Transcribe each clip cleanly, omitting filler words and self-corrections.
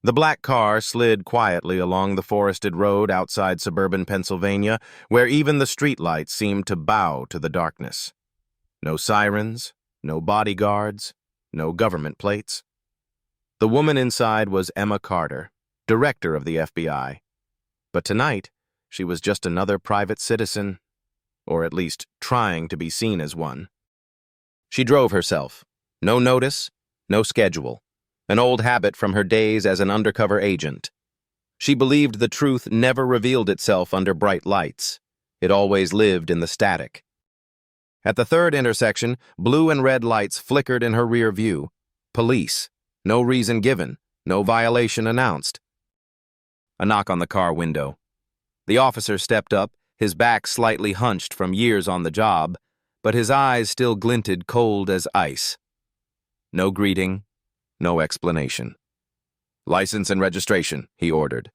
The black car slid quietly along the forested road outside suburban Pennsylvania, where even the streetlights seemed to bow to the darkness. No sirens, no bodyguards, no government plates. The woman inside was Emma Carter, director of the FBI. But tonight, she was just another private citizen, or at least trying to be seen as one. She drove herself. No notice, no schedule. An old habit from her days as an undercover agent. She believed the truth never revealed itself under bright lights. It always lived in the static. At the third intersection, blue and red lights flickered in her rear view. Police. No reason given. No violation announced. A knock on the car window. The officer stepped up, his back slightly hunched from years on the job, but his eyes still glinted cold as ice. No greeting. No explanation. "License and registration," he ordered.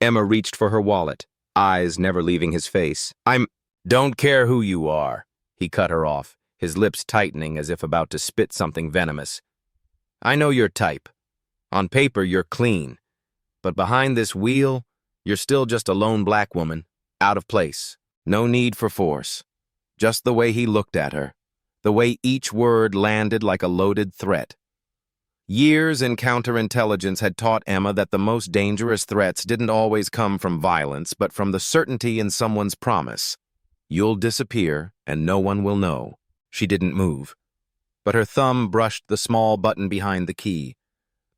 Emma reached for her wallet, eyes never leaving his face. "Don't care who you are," he cut her off, his lips tightening as if about to spit something venomous. "I know your type. On paper, you're clean. But behind this wheel, you're still just a lone black woman, out of place. No need for force. Just the way he looked at her. The way each word landed like a loaded threat. Years in counterintelligence had taught Emma that the most dangerous threats didn't always come from violence, but from the certainty in someone's promise. You'll disappear, and no one will know. She didn't move. But her thumb brushed the small button behind the key.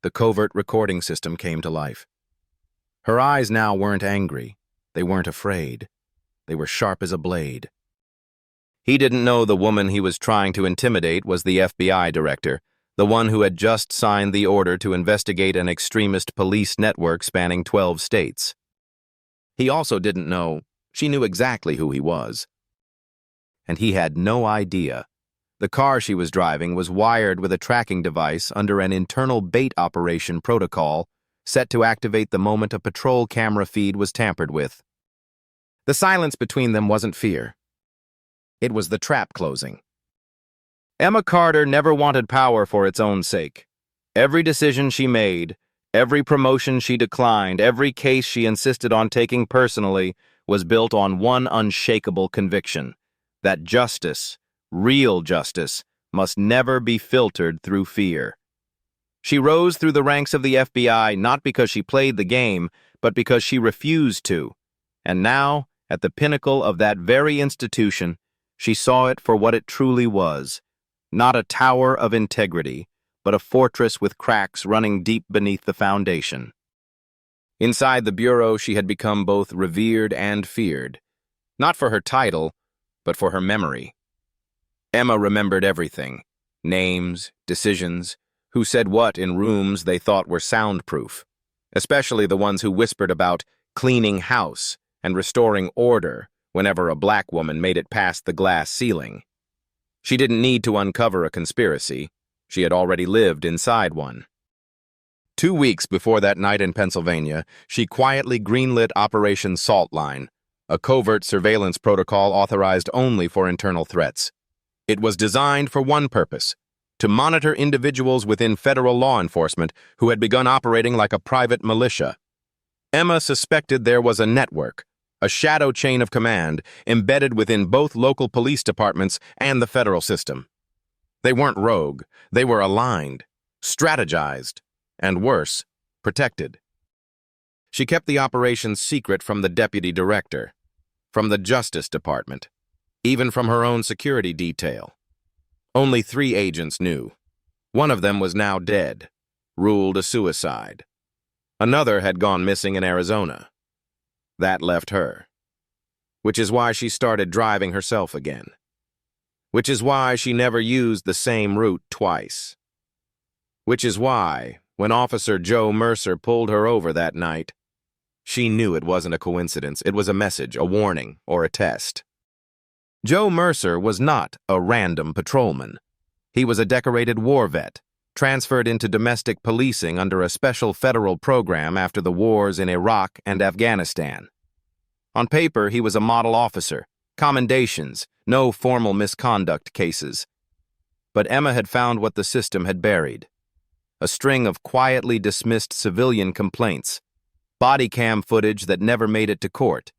The covert recording system came to life. Her eyes now weren't angry. They weren't afraid. They were sharp as a blade. He didn't know the woman he was trying to intimidate was the FBI director, the one who had just signed the order to investigate an extremist police network spanning 12 states. He also didn't know she knew exactly who he was. And he had no idea. The car she was driving was wired with a tracking device under an internal bait operation protocol set to activate the moment a patrol camera feed was tampered with. The silence between them wasn't fear. It was the trap closing. Emma Carter never wanted power for its own sake. Every decision she made, every promotion she declined, every case she insisted on taking personally was built on one unshakable conviction: that justice, real justice, must never be filtered through fear. She rose through the ranks of the FBI not because she played the game, but because she refused to. And now, at the pinnacle of that very institution, she saw it for what it truly was. Not a tower of integrity, but a fortress with cracks running deep beneath the foundation. Inside the bureau, she had become both revered and feared. Not for her title, but for her memory. Emma remembered everything. Names, decisions, who said what in rooms they thought were soundproof. Especially the ones who whispered about cleaning house and restoring order whenever a black woman made it past the glass ceiling. She didn't need to uncover a conspiracy. She had already lived inside one. 2 weeks before that night in Pennsylvania, she quietly greenlit Operation Saltline, a covert surveillance protocol authorized only for internal threats. It was designed for one purpose: to monitor individuals within federal law enforcement who had begun operating like a private militia. Emma suspected there was a network, a shadow chain of command embedded within both local police departments and the federal system. They weren't rogue, they were aligned, strategized, and worse, protected. She kept the operation secret from the deputy director, from the Justice Department, even from her own security detail. Only 3 agents knew. One of them was now dead, ruled a suicide. Another had gone missing in Arizona. That left her. Which is why she started driving herself again. Which is why she never used the same route twice. Which is why, when Officer Joe Mercer pulled her over that night, she knew it wasn't a coincidence. It was a message, a warning, or a test. Joe Mercer was not a random patrolman. He was a decorated war vet, transferred into domestic policing under a special federal program after the wars in Iraq and Afghanistan. On paper, he was a model officer, commendations, no formal misconduct cases. But Emma had found what the system had buried: a string of quietly dismissed civilian complaints, body cam footage that never made it to court,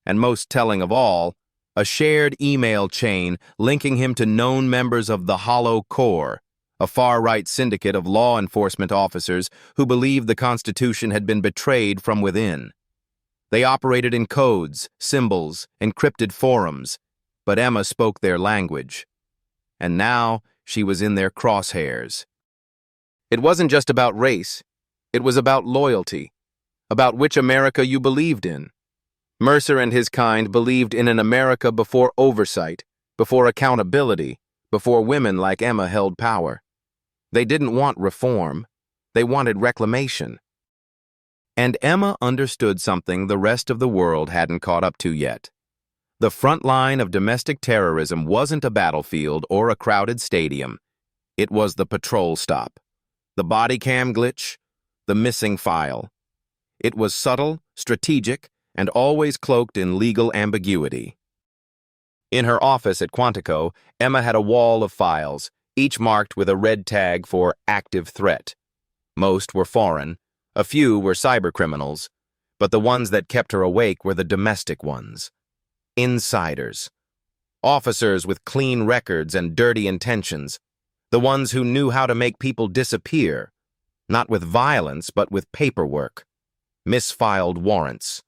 and most telling of all, a shared email chain linking him to known members of the Hollow Corps, a far-right syndicate of law enforcement officers who believed the Constitution had been betrayed from within. They operated in codes, symbols, encrypted forums, but Emma spoke their language. And now she was in their crosshairs. It wasn't just about race. It was about loyalty, about which America you believed in. Mercer and his kind believed in an America before oversight, before accountability, before women like Emma held power. They didn't want reform. They wanted reclamation. And Emma understood something the rest of the world hadn't caught up to yet. The front line of domestic terrorism wasn't a battlefield or a crowded stadium. It was the patrol stop, the body cam glitch, the missing file. It was subtle, strategic, and always cloaked in legal ambiguity. In her office at Quantico, Emma had a wall of files, each marked with a red tag for active threat. Most were foreign, a few were cybercriminals, but the ones that kept her awake were the domestic ones. Insiders. Officers with clean records and dirty intentions. The ones who knew how to make people disappear, not with violence but with paperwork. Misfiled warrants.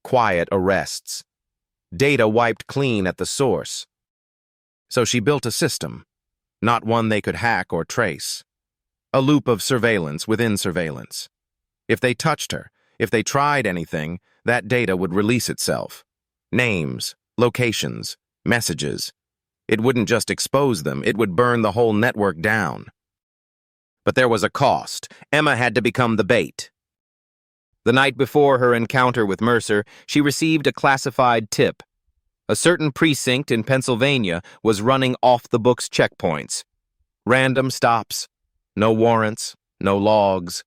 Quiet arrests. Data wiped clean at the source. So she built a system, not one they could hack or trace. A loop of surveillance within surveillance. If they touched her, if they tried anything, that data would release itself. Names, locations, messages. It wouldn't just expose them, it would burn the whole network down. But there was a cost. Emma had to become the bait. The night before her encounter with Mercer, she received a classified tip. A certain precinct in Pennsylvania was running off-the-books checkpoints. Random stops, no warrants, no logs,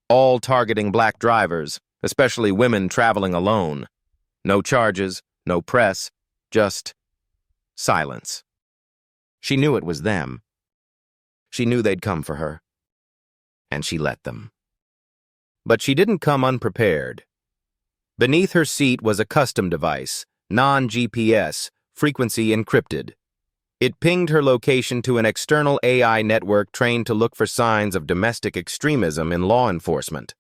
all targeting black drivers, especially women traveling alone. No charges, no press, just silence. She knew it was them. She knew they'd come for her. And she let them. But she didn't come unprepared. Beneath her seat was a custom device, non-GPS, frequency encrypted. It pinged her location to an external AI network trained to look for signs of domestic extremism in law enforcement.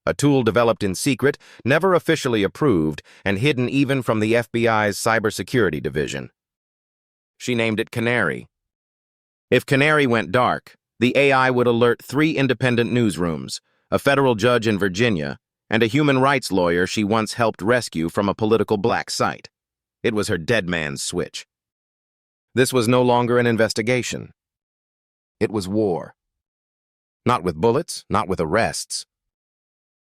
A tool developed in secret, never officially approved, and hidden even from the FBI's cybersecurity division. She named it Canary. If Canary went dark, the AI would alert 3 independent newsrooms, a federal judge in Virginia, and a human rights lawyer she once helped rescue from a political black site. It was her dead man's switch. This was no longer an investigation. It was war. Not with bullets, not with arrests,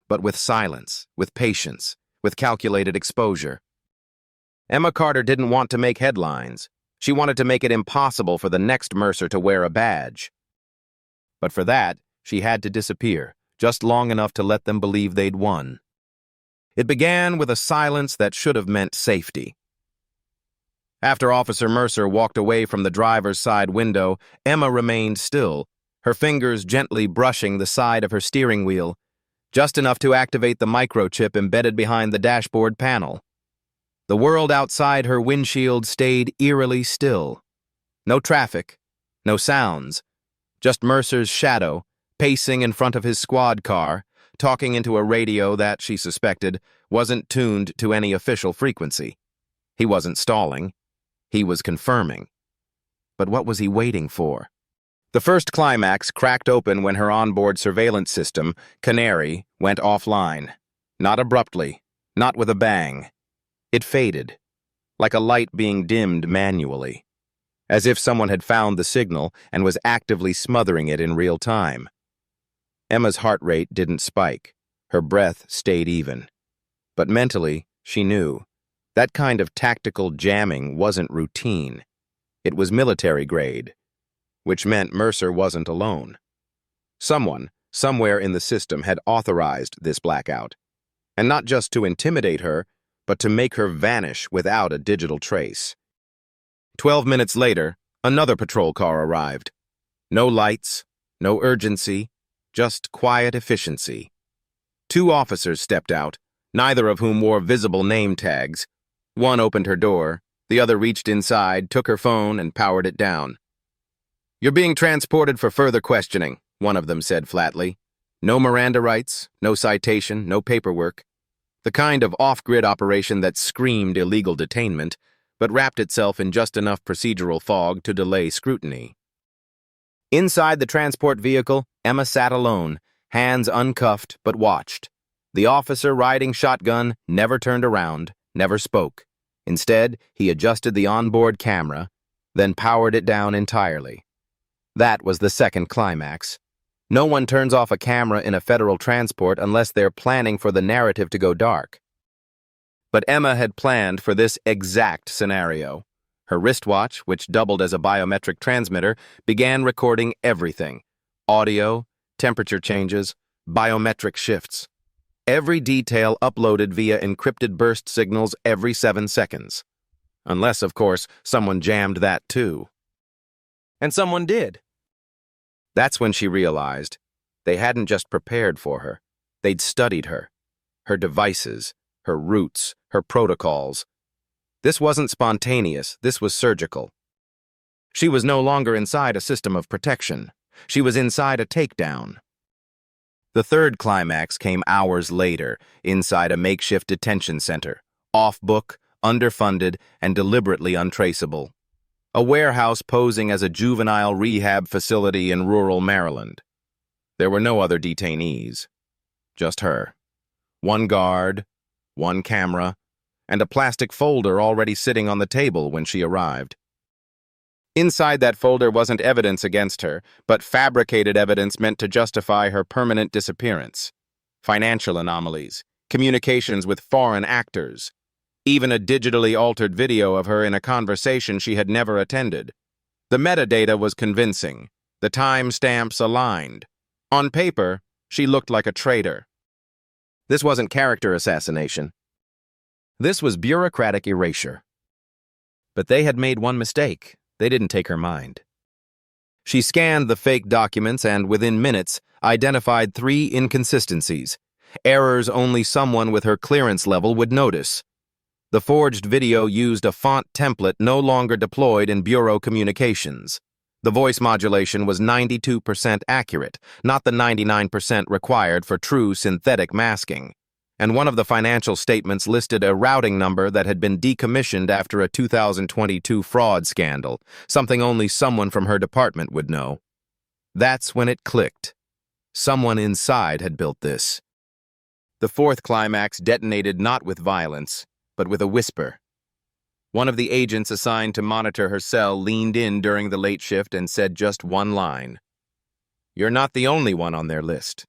but with silence, with patience, with calculated exposure. Emma Carter didn't want to make headlines. She wanted to make it impossible for the next Mercer to wear a badge. But for that, she had to disappear, just long enough to let them believe they'd won. It began with a silence that should have meant safety. After Officer Mercer walked away from the driver's side window, Emma remained still, her fingers gently brushing the side of her steering wheel, just enough to activate the microchip embedded behind the dashboard panel. The world outside her windshield stayed eerily still. No traffic, no sounds, just Mercer's shadow, pacing in front of his squad car, talking into a radio that, she suspected, wasn't tuned to any official frequency. He wasn't stalling. He was confirming. But what was he waiting for? The first climax cracked open when her onboard surveillance system, Canary, went offline. Not abruptly, not with a bang. It faded, like a light being dimmed manually, as if someone had found the signal and was actively smothering it in real time. Emma's heart rate didn't spike. Her breath stayed even. But mentally, she knew. That kind of tactical jamming wasn't routine. It was military grade, which meant Mercer wasn't alone. Someone, somewhere in the system, had authorized this blackout. And not just to intimidate her, but to make her vanish without a digital trace. 12 minutes later, another patrol car arrived. No lights, no urgency, just quiet efficiency. Two officers stepped out, neither of whom wore visible name tags. One opened her door, the other reached inside, took her phone, and powered it down. "You're being transported for further questioning," one of them said flatly. "No Miranda rights, no citation, no paperwork. The kind of off-grid operation that screamed illegal detainment, but wrapped itself in just enough procedural fog to delay scrutiny." Inside the transport vehicle, Emma sat alone, hands uncuffed, but watched. The officer riding shotgun never turned around, never spoke. Instead, he adjusted the onboard camera, then powered it down entirely. That was the second climax. No one turns off a camera in a federal transport unless they're planning for the narrative to go dark. But Emma had planned for this exact scenario. Her wristwatch, which doubled as a biometric transmitter, began recording everything: audio, temperature changes, biometric shifts. Every detail uploaded via encrypted burst signals every 7 seconds. Unless, of course, someone jammed that too. And someone did. That's when she realized they hadn't just prepared for her. They'd studied her. Her devices, her routes, her protocols. This wasn't spontaneous, this was surgical. She was no longer inside a system of protection. She was inside a takedown. The third climax came hours later, inside a makeshift detention center, off-book, underfunded, and deliberately untraceable. A warehouse posing as a juvenile rehab facility in rural Maryland. There were no other detainees. Just her. One guard, one camera, and a plastic folder already sitting on the table when she arrived. Inside that folder wasn't evidence against her, but fabricated evidence meant to justify her permanent disappearance. Financial anomalies, communications with foreign actors, even a digitally altered video of her in a conversation she had never attended. The metadata was convincing, the timestamps aligned. On paper, she looked like a traitor. This wasn't character assassination. This was bureaucratic erasure. But they had made one mistake. They didn't take her mind. She scanned the fake documents and, within minutes, identified 3 inconsistencies, errors only someone with her clearance level would notice. The forged video used a font template no longer deployed in bureau communications. The voice modulation was 92% accurate, not the 99% required for true synthetic masking. And one of the financial statements listed a routing number that had been decommissioned after a 2022 fraud scandal, something only someone from her department would know. That's when it clicked. Someone inside had built this. The fourth climax detonated not with violence, but with a whisper. One of the agents assigned to monitor her cell leaned in during the late shift and said just one line. "You're not the only one on their list."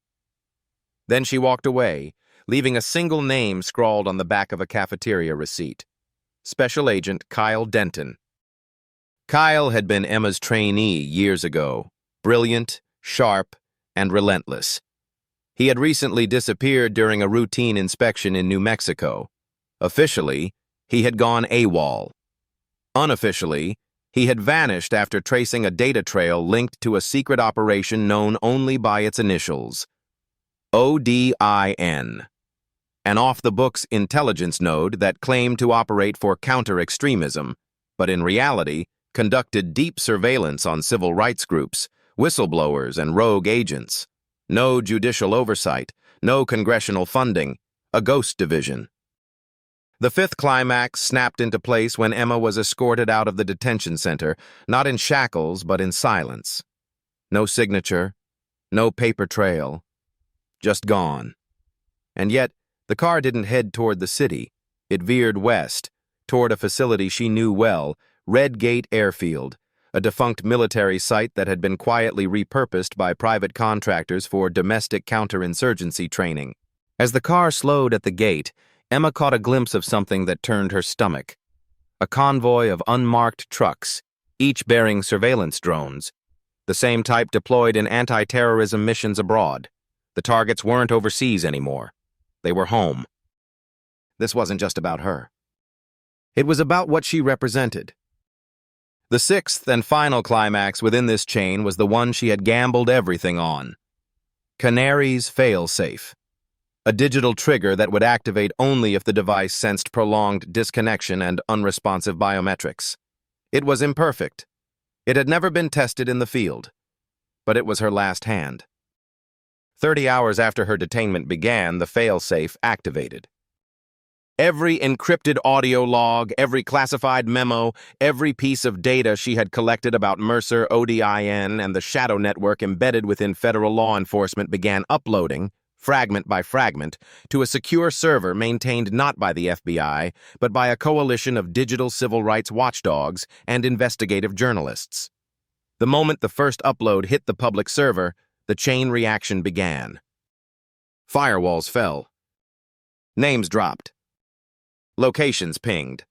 Then she walked away, leaving a single name scrawled on the back of a cafeteria receipt. Special Agent Kyle Denton. Kyle had been Emma's trainee years ago, brilliant, sharp, and relentless. He had recently disappeared during a routine inspection in New Mexico. Officially, he had gone AWOL. Unofficially, he had vanished after tracing a data trail linked to a secret operation known only by its initials, ODIN. An off-the-books intelligence node that claimed to operate for counter-extremism, but in reality conducted deep surveillance on civil rights groups, whistleblowers, and rogue agents. No judicial oversight, no congressional funding, a ghost division. The fifth climax snapped into place when Emma was escorted out of the detention center, not in shackles, but in silence. No signature, no paper trail, just gone. And yet, the car didn't head toward the city. It veered west, toward a facility she knew well, Red Gate Airfield, a defunct military site that had been quietly repurposed by private contractors for domestic counterinsurgency training. As the car slowed at the gate, Emma caught a glimpse of something that turned her stomach. A convoy of unmarked trucks, each bearing surveillance drones, the same type deployed in anti-terrorism missions abroad. The targets weren't overseas anymore. They were home. This wasn't just about her. It was about what she represented. The sixth and final climax within this chain was the one she had gambled everything on. Canary's failsafe, a digital trigger that would activate only if the device sensed prolonged disconnection and unresponsive biometrics. It was imperfect. It had never been tested in the field, but it was her last hand. 30 hours after her detainment began, the failsafe activated. Every encrypted audio log, every classified memo, every piece of data she had collected about Mercer, ODIN, and the shadow network embedded within federal law enforcement began uploading, fragment by fragment, to a secure server maintained not by the FBI, but by a coalition of digital civil rights watchdogs and investigative journalists. The moment the first upload hit the public server, the chain reaction began. Firewalls fell. Names dropped. Locations pinged.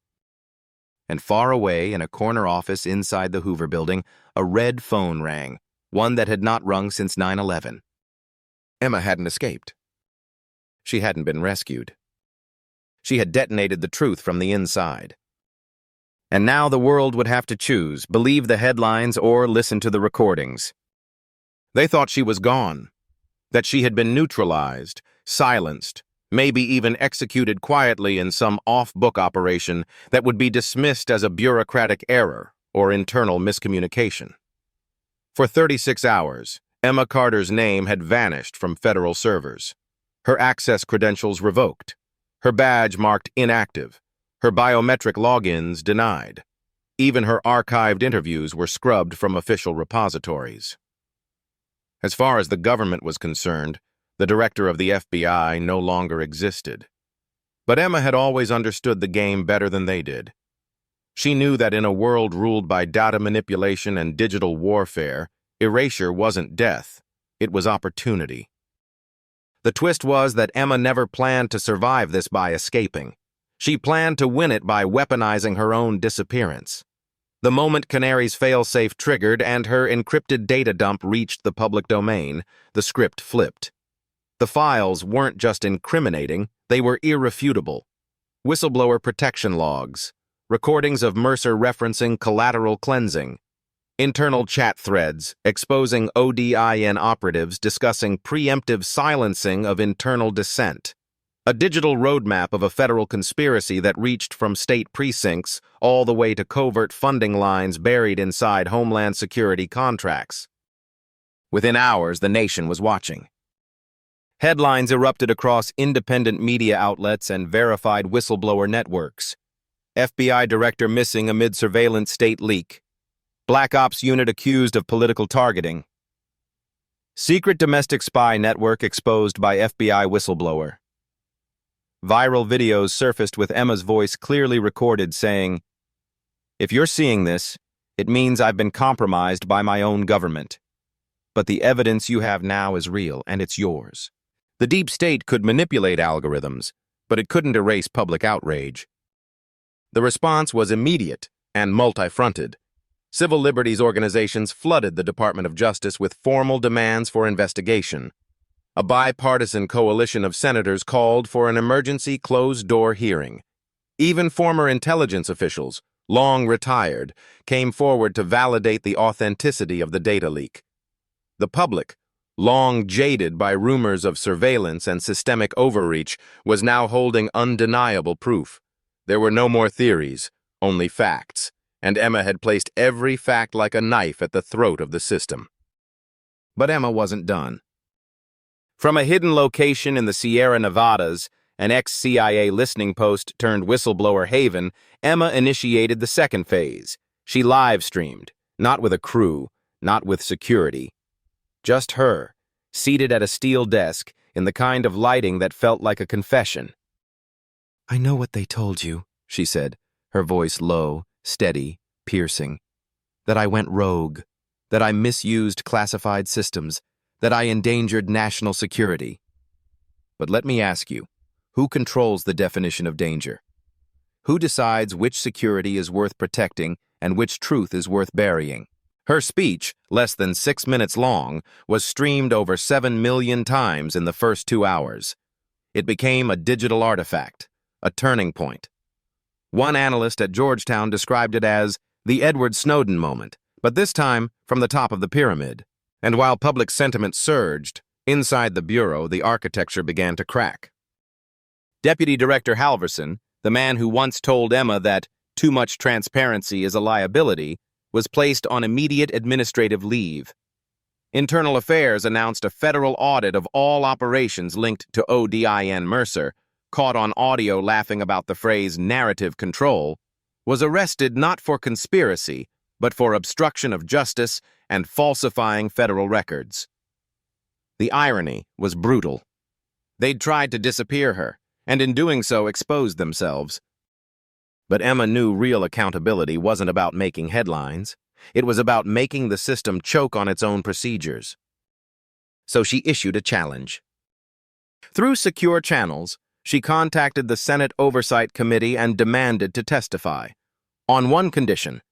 And far away in a corner office inside the Hoover building, a red phone rang, one that had not rung since 9/11. Emma hadn't escaped. She hadn't been rescued. She had detonated the truth from the inside. And now the world would have to choose, believe the headlines or listen to the recordings. They thought she was gone, that she had been neutralized, silenced, maybe even executed quietly in some off-book operation that would be dismissed as a bureaucratic error or internal miscommunication. For 36 hours, Emma Carter's name had vanished from federal servers. Her access credentials revoked, her badge marked inactive, her biometric logins denied. Even her archived interviews were scrubbed from official repositories. As far as the government was concerned, the director of the FBI no longer existed. But Emma had always understood the game better than they did. She knew that in a world ruled by data manipulation and digital warfare, erasure wasn't death, it was opportunity. The twist was that Emma never planned to survive this by escaping. She planned to win it by weaponizing her own disappearance. The moment Canary's failsafe triggered and her encrypted data dump reached the public domain, the script flipped. The files weren't just incriminating, they were irrefutable. Whistleblower protection logs, recordings of Mercer referencing collateral cleansing, internal chat threads exposing ODIN operatives discussing preemptive silencing of internal dissent, a digital roadmap of a federal conspiracy that reached from state precincts all the way to covert funding lines buried inside Homeland Security contracts. Within hours, the nation was watching. Headlines erupted across independent media outlets and verified whistleblower networks. FBI director missing amid surveillance state leak. Black Ops unit accused of political targeting. Secret domestic spy network exposed by FBI whistleblower. Viral videos surfaced with Emma's voice clearly recorded saying, "If you're seeing this, it means I've been compromised by my own government. But the evidence you have now is real, and it's yours." The deep state could manipulate algorithms, but it couldn't erase public outrage. The response was immediate and multi-fronted. Civil liberties organizations flooded the Department of Justice with formal demands for investigation. A bipartisan coalition of senators called for an emergency closed-door hearing. Even former intelligence officials, long retired, came forward to validate the authenticity of the data leak. The public, long jaded by rumors of surveillance and systemic overreach, was now holding undeniable proof. There were no more theories, only facts, and Emma had placed every fact like a knife at the throat of the system. But Emma wasn't done. From a hidden location in the Sierra Nevadas, an ex-CIA listening post turned whistleblower haven, Emma initiated the second phase. She live-streamed, not with a crew, not with security. Just her, seated at a steel desk, in the kind of lighting that felt like a confession. "I know what they told you," she said, her voice low, steady, piercing. "That I went rogue, that I misused classified systems, that I endangered national security. But let me ask you, who controls the definition of danger? Who decides which security is worth protecting and which truth is worth burying?" Her speech, less than 6 minutes long, was streamed over 7 million times in the first 2 hours. It became a digital artifact, a turning point. One analyst at Georgetown described it as the Edward Snowden moment, but this time from the top of the pyramid. And while public sentiment surged, Inside the bureau, the architecture began to crack. Deputy Director Halverson, the man who once told Emma that too much transparency is a liability, was placed on immediate administrative leave. Internal Affairs announced a federal audit of all operations linked to ODIN Mercer, caught on audio laughing about the phrase narrative control, was arrested not for conspiracy, but for obstruction of justice and falsifying federal records. The irony was brutal. They'd tried to disappear her, and in doing so exposed themselves. But Emma knew real accountability wasn't about making headlines. It was about making the system choke on its own procedures. So she issued a challenge. Through secure channels, she contacted the Senate Oversight Committee and demanded to testify. On one condition: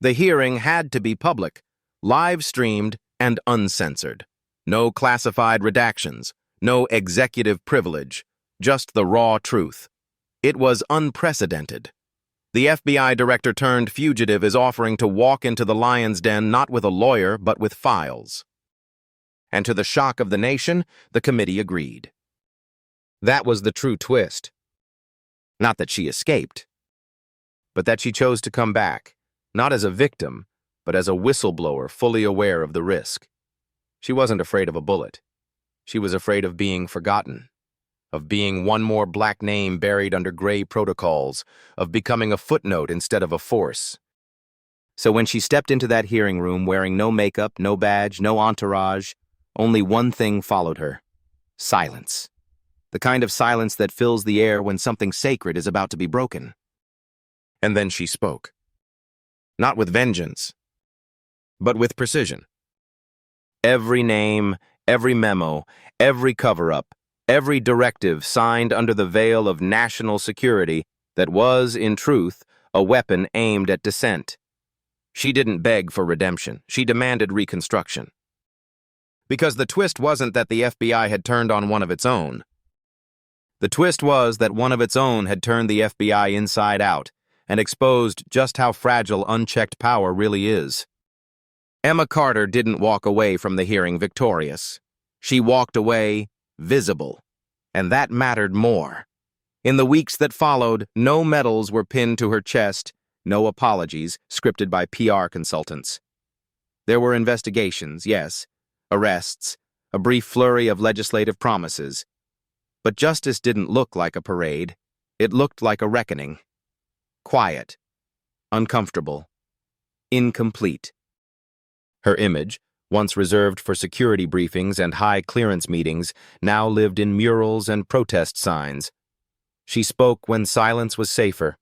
the hearing had to be public, live-streamed, and uncensored. No classified redactions, no executive privilege, just the raw truth. It was unprecedented. The FBI director-turned-fugitive is offering to walk into the lion's den not with a lawyer, but with files. And to the shock of the nation, the committee agreed. That was the true twist. Not that she escaped, but that she chose to come back, not as a victim, but as a whistleblower fully aware of the risk. She wasn't afraid of a bullet. She was afraid of being forgotten, of being one more black name buried under gray protocols, of becoming a footnote instead of a force. So when she stepped into that hearing room wearing no makeup, no badge, no entourage, only one thing followed her: silence. The kind of silence that fills the air when something sacred is about to be broken. And then she spoke. Not with vengeance, but with precision. Every name, every memo, every cover-up, every directive signed under the veil of national security that was, in truth, a weapon aimed at dissent. She didn't beg for redemption. She demanded reconstruction. Because the twist wasn't that the FBI had turned on one of its own. The twist was that one of its own had turned the FBI inside out and exposed just how fragile unchecked power really is. Emma Carter didn't walk away from the hearing victorious. She walked away visible, and that mattered more. In the weeks that followed, no medals were pinned to her chest, no apologies scripted by PR consultants. There were investigations, yes, arrests, a brief flurry of legislative promises. But justice didn't look like a parade. It looked like a reckoning. Quiet, uncomfortable, incomplete. Her image, once reserved for security briefings and high-clearance meetings, now lived in murals and protest signs. She spoke when silence was safer.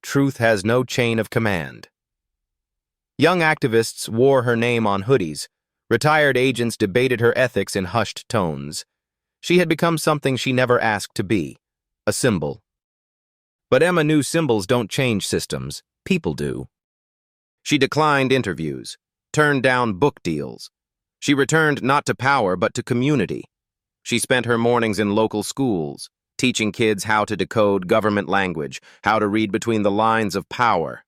Truth has no chain of command. Young activists wore her name on hoodies. Retired agents debated her ethics in hushed tones. She had become something she never asked to be, a symbol. But Emma knew symbols don't change systems, people do. She declined interviews, turned down book deals. She returned not to power but to community. She spent her mornings in local schools, teaching kids how to decode government language, how to read between the lines of power.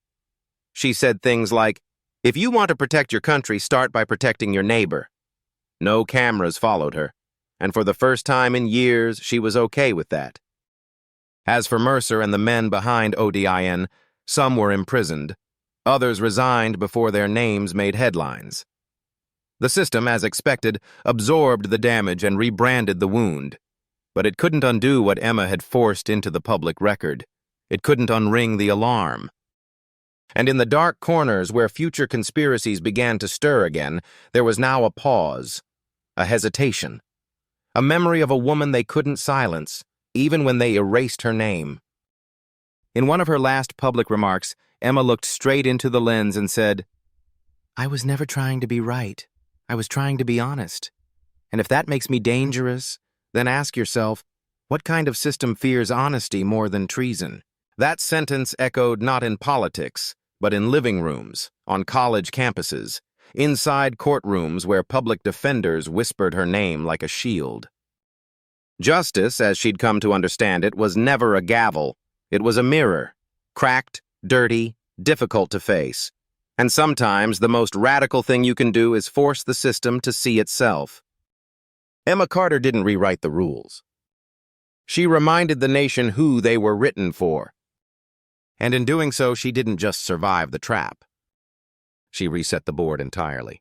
She said things like, "If you want to protect your country, start by protecting your neighbor." No cameras followed her, and for the first time in years, she was okay with that. As for Mercer and the men behind ODIN, some were imprisoned. Others resigned before their names made headlines. The system, as expected, absorbed the damage and rebranded the wound. But it couldn't undo what Emma had forced into the public record. It couldn't unring the alarm. And in the dark corners where future conspiracies began to stir again, there was now a pause, a hesitation, a memory of a woman they couldn't silence, even when they erased her name. In one of her last public remarks, Emma looked straight into the lens and said, "I was never trying to be right. I was trying to be honest. And if that makes me dangerous, then ask yourself, what kind of system fears honesty more than treason?" That sentence echoed not in politics, but in living rooms, on college campuses, inside courtrooms where public defenders whispered her name like a shield. Justice, as she'd come to understand it, was never a gavel. It was a mirror, cracked, dirty, difficult to face. And sometimes the most radical thing you can do is force the system to see itself. Emma Carter didn't rewrite the rules. She reminded the nation who they were written for. And in doing so, she didn't just survive the trap. She reset the board entirely.